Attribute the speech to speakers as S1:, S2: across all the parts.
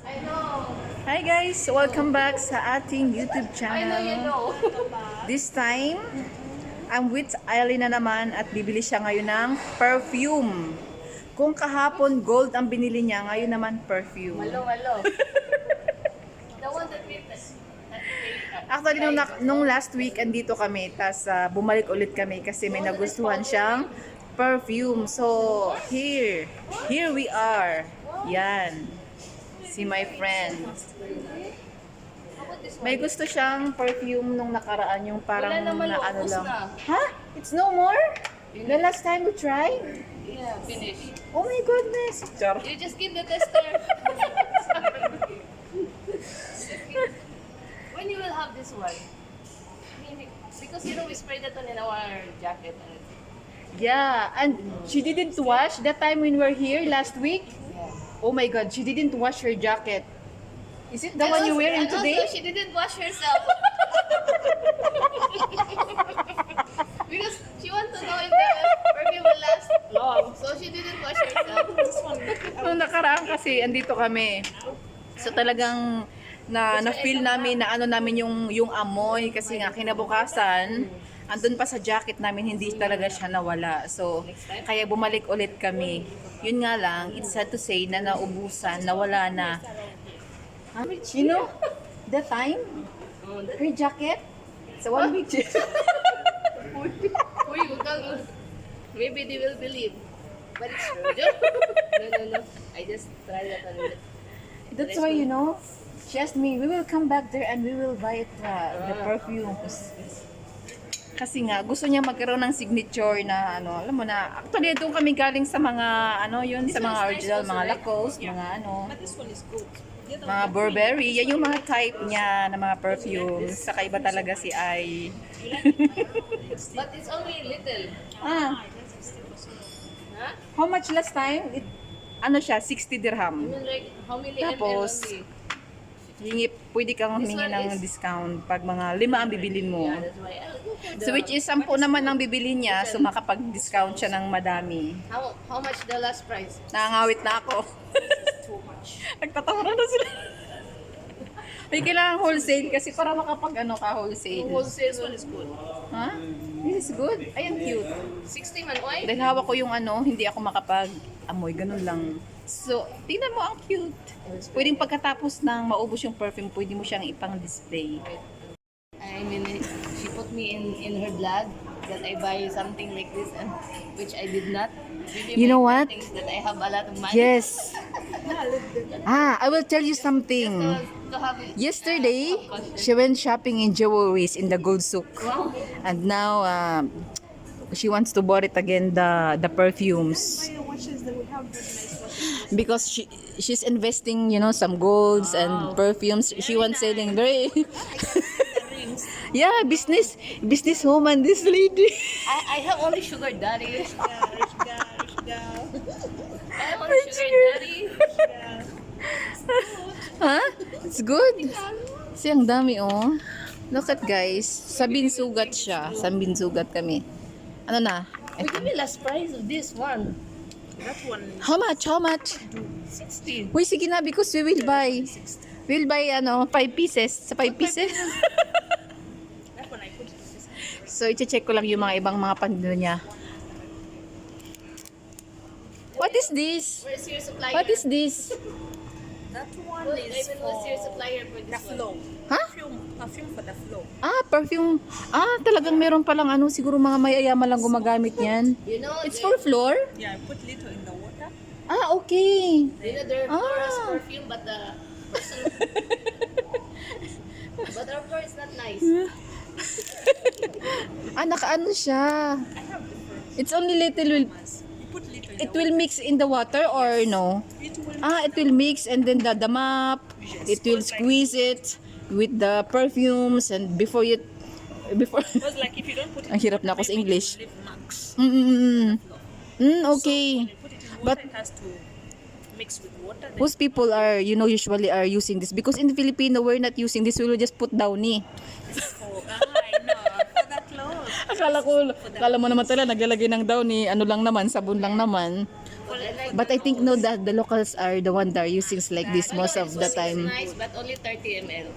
S1: Hi guys! Welcome back sa ating YouTube channel. This time, I'm with Eileen na naman at bibili siya ngayon ng perfume. Kung kahapon gold ang binili niya, ngayon naman perfume.
S2: Malo. The one that we
S1: Actually, nung last week, andito kami. Tapos bumalik ulit kami kasi may nagustuhan siyang perfume. So, here we are. Yan. Si my friend. May gusto siyang perfume nung nakaraan, yung parang
S2: Wala naman,
S1: na ano
S2: ubos
S1: lang.
S2: na.
S1: Ha? It's no more? The last time we tried?
S2: Yeah, finish.
S1: Oh my goodness. Char.
S2: You just give the tester. When you will have this one? Because we sprayed that one in our jacket.
S1: Yeah, and she didn't wash that time when we were here last week. Oh my god, she didn't wash her jacket. Is it the one you're wearing today?
S2: Also, she didn't wash herself. Because she wants to know if the perfume will last long. So she didn't wash herself.
S1: Nung nakaraan kasi, andito kami. So talagang na-feel namin na ano namin yung amoy kasi nga kinabukasan, andun pa sa jacket namin, hindi talaga siya nawala. So, kaya bumalik ulit kami. Yun nga lang, it's sad to say na naubusan, nawala na. You know, that time, her jacket, sa 1 week.
S2: Uy, maybe they will believe. But it's true. No. I just tried that one.
S1: That's why, you know, she asked me, we will come back there and we will buy it, the perfume. Kasi nga, gusto niya magkaroon ng signature na ano, alam mo na, actually doon kami galing sa mga, ano yun, sa mga original, mga Lacoste, mga ano, mga Burberry, yan yung mga type niya na mga perfumes. Saka iba talaga si Ai.
S2: But it's only little.
S1: Ah,
S2: Huh?
S1: how much last time? Ano siya, 60 dirham.
S2: I mean, like, how many
S1: Tapos,
S2: ml only?
S1: Pwede kang humingi
S2: This one
S1: ng
S2: is-
S1: discount pag mga 5 ang bibilin mo.
S2: Yeah, that's why I'll go for the...
S1: So which is 10 naman ang bibili niya, so makapag-discount siya ng madami.
S2: How much the last price?
S1: Nangangawit na ako.
S2: Too much.
S1: Nagtatawaran na sila. May kailangan wholesale kasi para makapag ano ka wholesale.
S2: Wholesale one is good.
S1: Ha? This is good. Ay, ang cute.
S2: 60 man, why?
S1: Dahil hawak ko yung ano, hindi ako makapag-amoy. Ganun lang. So, tingnan mo, ang cute. Pwedeng pagkatapos ng maubos yung perfume, pwede mo siyang ipang-display.
S2: I mean, she put me in her blog that I buy something like this, and which I did not. Maybe
S1: You know
S2: my
S1: what?
S2: things that I have a lot of money.
S1: Yes. I will tell you something.
S2: To have it.
S1: Yesterday, she went shopping in jewelries in the gold souk.
S2: Wow.
S1: And now, she wants to buy it again, the perfumes. Because she's investing, you know, some golds and perfumes. She wants selling very... Yeah, business woman, this lady.
S2: I have only sugar daddy.
S3: Rich girl.
S2: I have only sugar daddy.
S1: Huh? It's good. Kasi ang dami, oh. Look at guys. Sa binsugat siya. Sa binsugat kami. Ano na?
S2: We give me last price of this one.
S3: That one
S1: How much? How much?
S2: 60.
S1: Uy, sige na, because we will buy. We'll buy, 5 pieces. Sa 5 pieces.
S3: that one I put it this.
S1: So, i-check ko lang yung mga ibang mga pandino niya. What is this?
S2: Where's your supplier?
S1: What is this?
S3: That one
S2: I
S3: is
S2: mean,
S3: for
S2: what's your supplier for
S3: the
S2: this one?
S3: flow.
S1: Ha?
S3: Perfume for the flow.
S1: Perfume. Talagang meron palang ano, siguro mga mayayaman lang gumagamit niyan.
S2: You know,
S1: It's for floor?
S3: Yeah, I put little in the water.
S1: Okay.
S2: you know their floor has
S1: Ah.
S2: perfume, but the person, but our floor is not nice.
S1: Nakaano siya. It's only little.
S3: You put little in
S1: It will mix in the water or no?
S3: it will
S1: It will mix and then the map, it will squeeze it with the perfumes and before
S3: because like if you don't put it
S1: ang hirap na ako sa English.
S3: leave marks.
S1: Okay.
S3: When you put it in water,
S1: But
S3: it has to mix with water. Then
S1: most people are, usually are using this because in the Filipino we're not using this. We will just put downy.
S3: this is for I know for the clothes.
S1: Akala mo naman talaga naglalagay ng downy, ano lang naman, sabon lang naman. But I think no, that the locals are the one that are using like this most of the
S2: It's
S1: time.
S2: nice, but only 30 ml.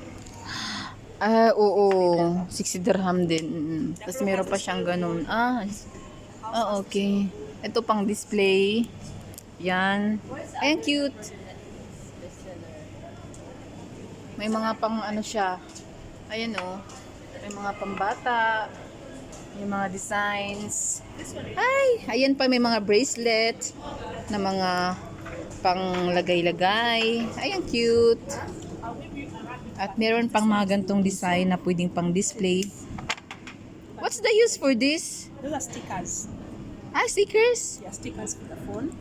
S1: Ah, oo. 60 dirham din. Tapos meron pa siyang ganun. Okay. Ito pang display. Yan. Ayan, cute. May mga pang ano siya. Ayan oh. May mga pambata. May mga designs. Ay! Ayan pa, may mga bracelet na mga pang lagay-lagay. Ayan, cute. At meron pang mga gantong design na pwedeng pang display. What's the use for this?
S3: Those are stickers.
S1: Stickers?
S3: Yeah, stickers for the phone.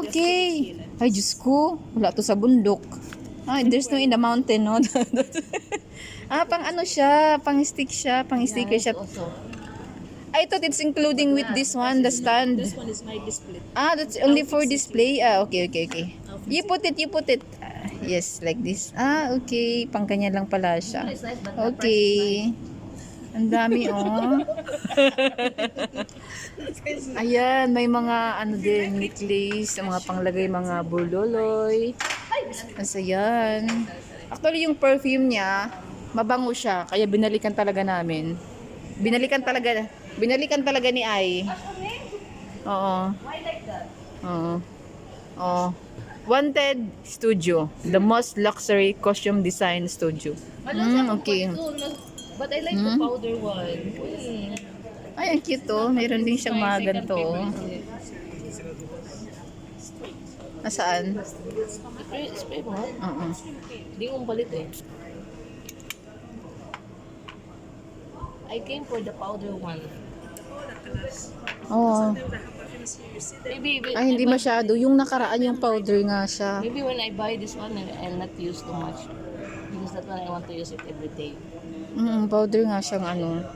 S1: Okay. Ay, Diyos ko. Wala to sa bundok. There's no in the mountain, no? Pang ano siya, pang stick siya, pang sticker siya.
S2: Also,
S1: I thought it's including with this one, the stand.
S3: This one is my display.
S1: That's only for display. Okay. You put it. Yes, like this. Okay. Pang kanya lang pala siya.
S2: it's nice, but the price is
S1: Okay. Ang dami, oh. Ayan, may mga ano din, necklace, mga panglagay, mga buloloy. Nasa yan. Actually, yung perfume niya, mabango siya. Kaya binalikan talaga namin. Binalikan talaga ni Ai. Oo.
S2: Why like that?
S1: Oo. Wanted Studio. The most luxury costume design studio. Okay.
S2: But I like the powder one.
S1: Ay, ang cute to. Meron din siyang mga ganito. Nasaan?
S2: Spray mo?
S1: Oo.
S2: Hindi mo palit eh. I came for the powder one.
S1: Oo.
S2: Maybe
S1: Ay, hindi masyado. Yung nakaraan yung powder nga siya.
S2: maybe when I buy this one, I'll not use too much. Because that one I want to use it every day.
S1: Powder nga siyang ano.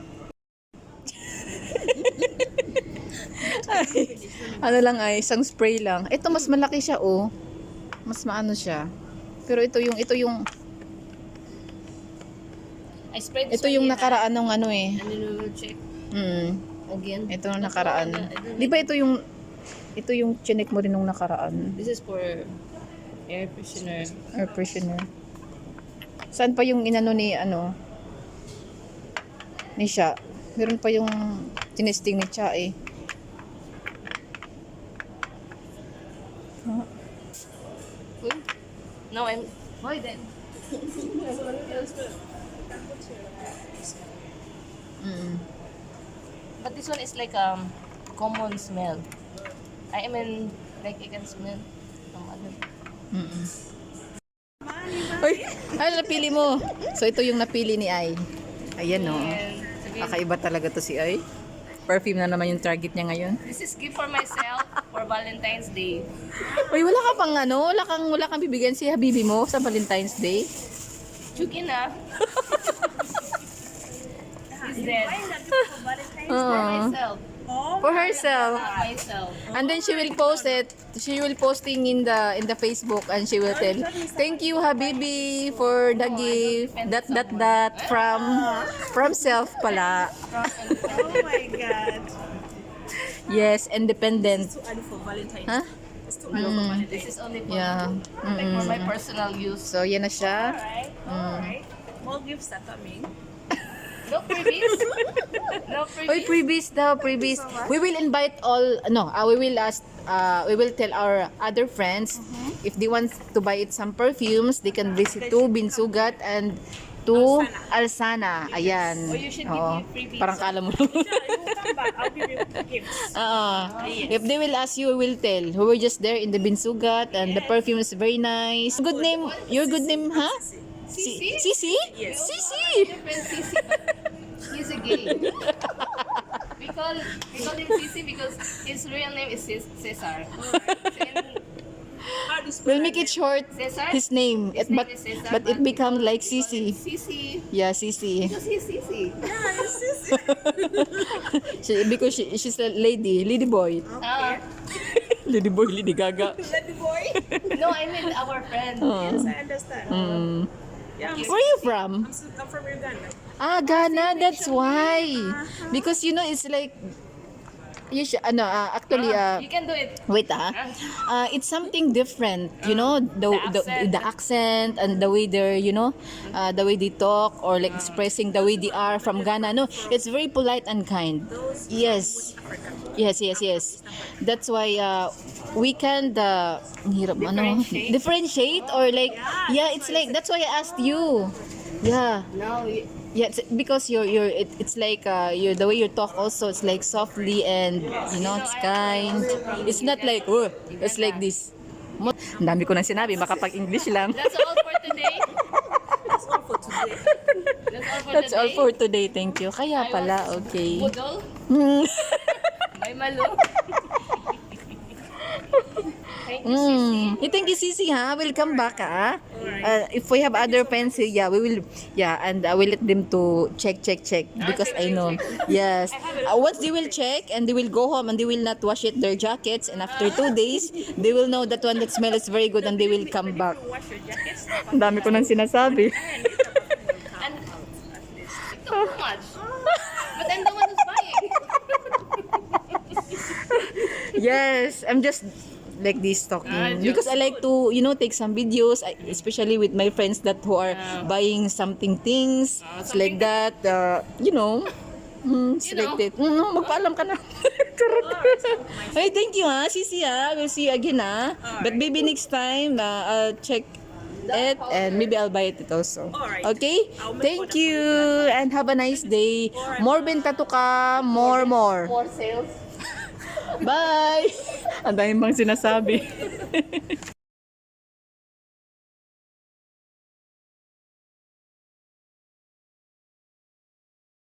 S1: Ay, ano lang ay, isang spray lang. Ito mas malaki siya oh. Mas maano siya. Pero ito yung
S2: I sprayed this
S1: ito yung
S2: one here,
S1: nakaraan ng ano eh.
S2: and then we will check again.
S1: Ito yung nakaraan. Di ba ito yung chinek mo rin nung nakaraan?
S2: This is for air freshener.
S1: Air freshener. Saan pa yung inano ni ano? Ni Sha. Meron pa yung tinesting ni Cha eh.
S2: No, why then? But this one is like common smell. I mean, like I can smell some other.
S1: Ay, napili mo. So, ito yung napili ni Ai. Ayan, no.
S2: And sabihin,
S1: Kakaiba talaga to si Ai. Perfume na naman yung target niya ngayon.
S2: this is gift for myself for Valentine's Day.
S1: Uy, wala ka pang ano? Wala kang bibigyan si Habibi mo sa Valentine's Day?
S2: Chuki na. He's dead.
S1: Oo.
S2: Myself.
S1: For herself.
S2: Myself.
S1: And then she will post it. She will posting in the Facebook and she will tell, "Thank you Habibi for the gift. That from self pala."
S3: Oh my god.
S1: Yes, independent.
S3: Too early for Valentine's.
S1: Huh?
S3: It's too early for Valentine's.
S2: This is only for,
S1: Yeah.
S2: like for my personal use.
S1: So, yan na siya.
S3: Alright. More gifts are coming.
S2: No freebies. No
S1: Oy,
S2: freebies.
S1: previous. We will invite all, we will tell our other friends if they want to buy it some perfumes, they can visit to Binsugat and to Alsana. Ayan.
S2: Or you should give
S1: Oo.
S2: me freebies.
S1: Parang kala mo.
S3: Yeah, you will come back. I'll give you gifts.
S1: If they will ask you, we will tell. We were just there in the Binsugat and the perfume is very nice. Good name, your good name, huh?
S2: Sisi?
S1: Sisi?
S3: Yes.
S1: Sisi!
S2: Different Sisi, but he's a gay. we call him Sisi because his real name is Cesar. And
S3: How do you spell
S1: We'll make it short.
S2: Cesar?
S1: His name.
S2: His name
S1: But
S2: is Cesar,
S1: but it
S2: but
S1: becomes like
S2: we call
S1: Sisi.
S2: him Sisi.
S1: Yeah, Sisi.
S2: Because he's Sisi.
S1: Because she's a lady boy. Lady boy, lady gaga.
S3: Lady boy?
S2: No, I mean our friend.
S3: Yes, I understand. Yeah,
S1: Where are you from?
S3: I'm from Uganda.
S1: Ghana, that's why. Because it's like actually,
S2: You can do it.
S1: wait it's something different, you know, the accent and the way they're, you know, the way they talk or like expressing the way they are from Ghana. No, it's very polite and kind. Yes. Yes. That's why we can differentiate or like it's like that's why I asked you. Yeah.
S2: No,
S1: Yeah, because it's like the way you talk also, it's like softly and you know it's kind. It's not like it's like this. Ang dami ko nang sinabi, makapag-English lang.
S2: that's all for today.
S3: That's all for today.
S1: That's all for today. Thank you. Kaya pala, okay.
S2: Budol. May malo. Thank you, Sissy.
S1: Thank you, Sisi, ha? We'll come back, ha? If we have other pens, we will, and I will let them to check, because I know, yes. Once they will check, and they will go home, and they will not wash it, their jackets, and after 2 days, they will know that one that smells very good, and they will come back.
S3: Wash your jackets.
S1: Ang dami ko nang sinasabi.
S2: And too much. But I'm the one who's buying.
S1: Yes, I'm just like this talking
S2: jokes.
S1: because I like to, you know, take some videos, especially with my friends that who are buying something things. It's like that, you know. It's like that. No, magpaalam ka na. Hey, thank you, ha, Sisi, ha. We'll see you again, ha. But maybe next time, I'll check it and maybe I'll buy it also.
S3: Alright.
S1: Okay?
S3: I'll make
S1: Thank
S3: one
S1: you and have a nice day. More benta to ka, more.
S2: More sales.
S1: Bye! Ang dami bang sinasabi.